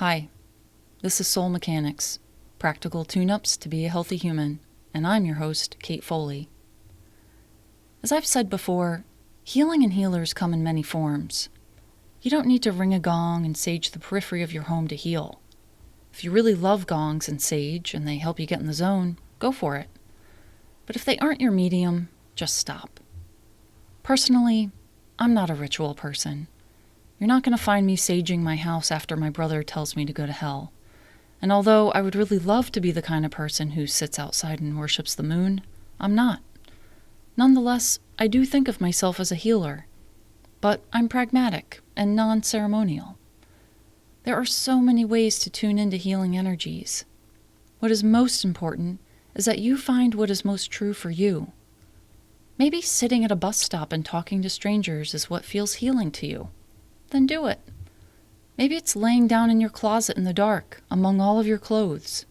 Hi, this is Soul Mechanics, practical tune-ups to be a healthy human, and I'm your host, Kate Foley. As I've said before, healing and healers come in many forms. You don't need to ring a gong and sage the periphery of your home to heal. If you really love gongs and sage and they help you get in the zone, go for it. But if they aren't your medium, just stop. Personally, I'm not a ritual person. You're not going to find me saging my house after my brother tells me to go to hell. And although I would really love to be the kind of person who sits outside and worships the moon, I'm not. Nonetheless, I do think of myself as a healer. But I'm pragmatic and non-ceremonial. There are so many ways to tune into healing energies. What is most important is that you find what is most true for you. Maybe sitting at a bus stop and talking to strangers is what feels healing to you. Then do it. Maybe it's laying down in your closet in the dark among all of your clothes,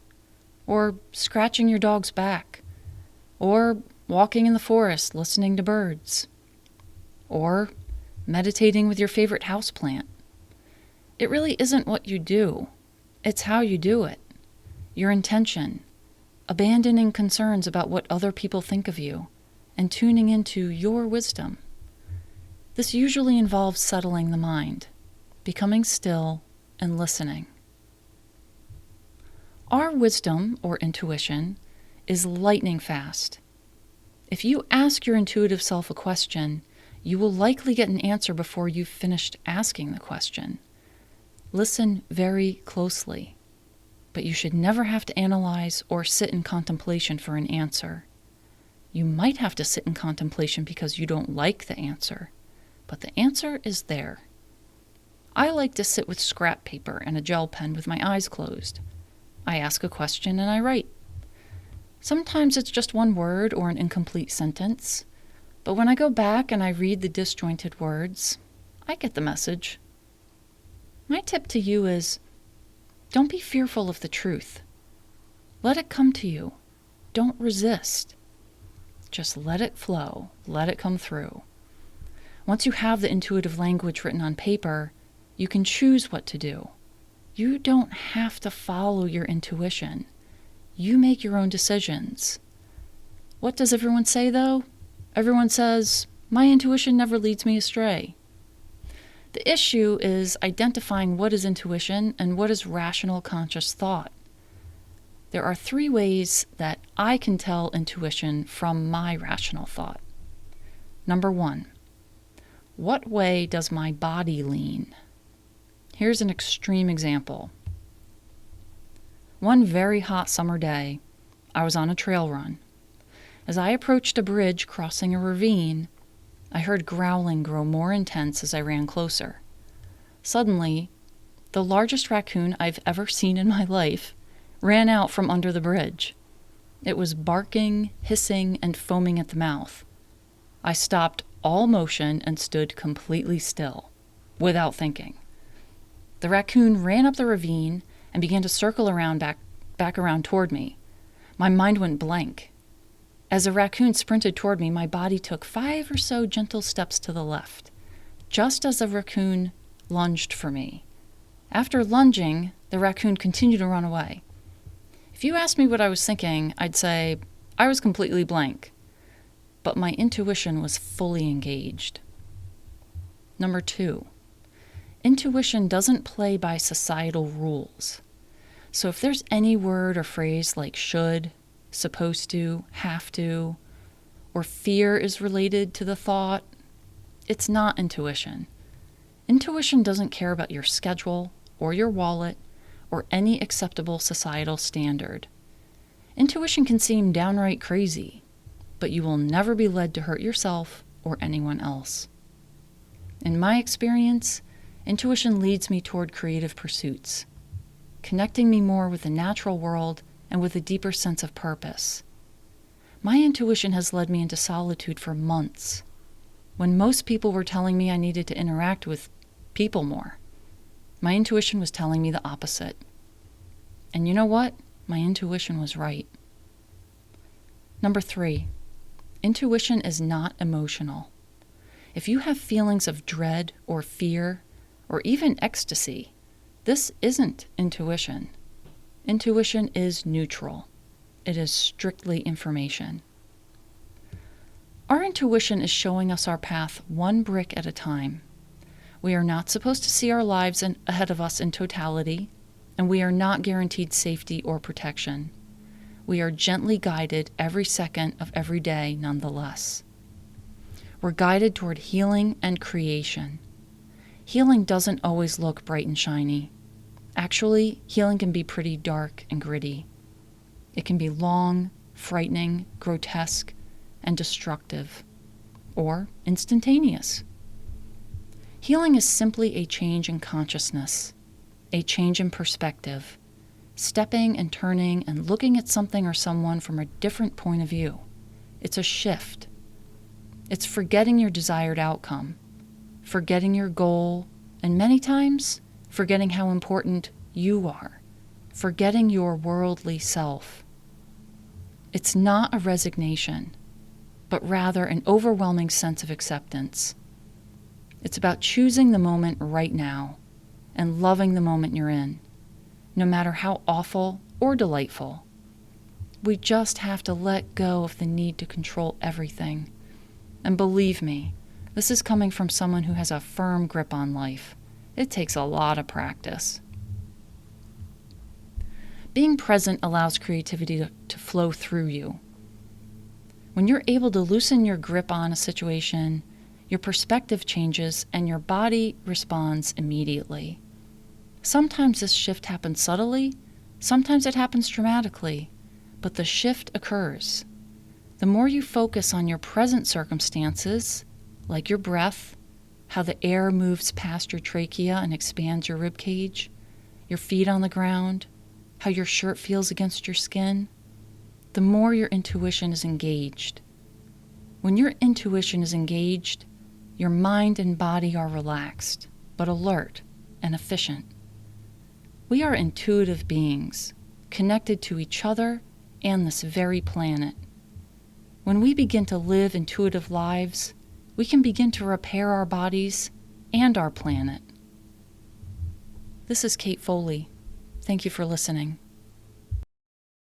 or scratching your dog's back, or walking in the forest listening to birds, or meditating with your favorite houseplant. It really isn't what you do. It's how you do it. Your intention, abandoning concerns about what other people think of you, and tuning into your wisdom. This usually involves settling the mind, becoming still, and listening. Our wisdom, or intuition, is lightning fast. If you ask your intuitive self a question, you will likely get an answer before you've finished asking the question. Listen very closely, but you should never have to analyze or sit in contemplation for an answer. You might have to sit in contemplation because you don't like the answer, but the answer is there. I like to sit with scrap paper and a gel pen with my eyes closed. I ask a question and I write. Sometimes it's just one word or an incomplete sentence, but when I go back and I read the disjointed words, I get the message. My tip to you is, don't be fearful of the truth. Let it come to you. Don't resist. Just let it flow. Let it come through. Once you have the intuitive language written on paper, you can choose what to do. You don't have to follow your intuition. You make your own decisions. What does everyone say, though? Everyone says, my intuition never leads me astray. The issue is identifying what is intuition and what is rational conscious thought. There are 3 ways that I can tell intuition from my rational thought. Number 1, what way does my body lean? Here's an extreme example. One very hot summer day, I was on a trail run. As I approached a bridge crossing a ravine, I heard growling grow more intense as I ran closer. Suddenly, the largest raccoon I've ever seen in my life ran out from under the bridge. It was barking, hissing, and foaming at the mouth. I stopped all motion and stood completely still, without thinking. The raccoon ran up the ravine and began to circle around back around toward me. My mind went blank. As the raccoon sprinted toward me, my body took 5 or so gentle steps to the left, just as the raccoon lunged for me. After lunging, the raccoon continued to run away. If you asked me what I was thinking, I'd say I was completely blank, but my intuition was fully engaged. Number 2, intuition doesn't play by societal rules. So if there's any word or phrase like should, supposed to, have to, or fear is related to the thought, it's not intuition. Intuition doesn't care about your schedule or your wallet or any acceptable societal standard. Intuition can seem downright crazy, but you will never be led to hurt yourself or anyone else. In my experience, intuition leads me toward creative pursuits, connecting me more with the natural world and with a deeper sense of purpose. My intuition has led me into solitude for months, when most people were telling me I needed to interact with people more. My intuition was telling me the opposite. And you know what? My intuition was right. Number 3, intuition is not emotional. If you have feelings of dread or fear, or even ecstasy, This isn't intuition. Intuition is neutral. It is strictly information. Our intuition is showing us our path one brick at a time. We are not supposed to see our lives ahead of us in totality, and we are not guaranteed safety or protection. We are gently guided every second of every day nonetheless. We're guided toward healing and creation. Healing doesn't always look bright and shiny. Actually, healing can be pretty dark and gritty. It can be long, frightening, grotesque, and destructive, or instantaneous. Healing is simply a change in consciousness, a change in perspective, stepping and turning and looking at something or someone from a different point of view. It's a shift. It's forgetting your desired outcome, forgetting your goal, and many times, forgetting how important you are, forgetting your worldly self. It's not a resignation, but rather an overwhelming sense of acceptance. It's about choosing the moment right now and loving the moment you're in, no matter how awful or delightful. We just have to let go of the need to control everything. And believe me, this is coming from someone who has a firm grip on life. It takes a lot of practice. Being present allows creativity to flow through you. When you're able to loosen your grip on a situation, your perspective changes and your body responds immediately. Sometimes this shift happens subtly, sometimes it happens dramatically, but the shift occurs. The more you focus on your present circumstances, like your breath, how the air moves past your trachea and expands your rib cage, your feet on the ground, how your shirt feels against your skin, the more your intuition is engaged. When your intuition is engaged, your mind and body are relaxed, but alert and efficient. We are intuitive beings, connected to each other and this very planet. When we begin to live intuitive lives, we can begin to repair our bodies and our planet. This is Kate Foley. Thank you for listening.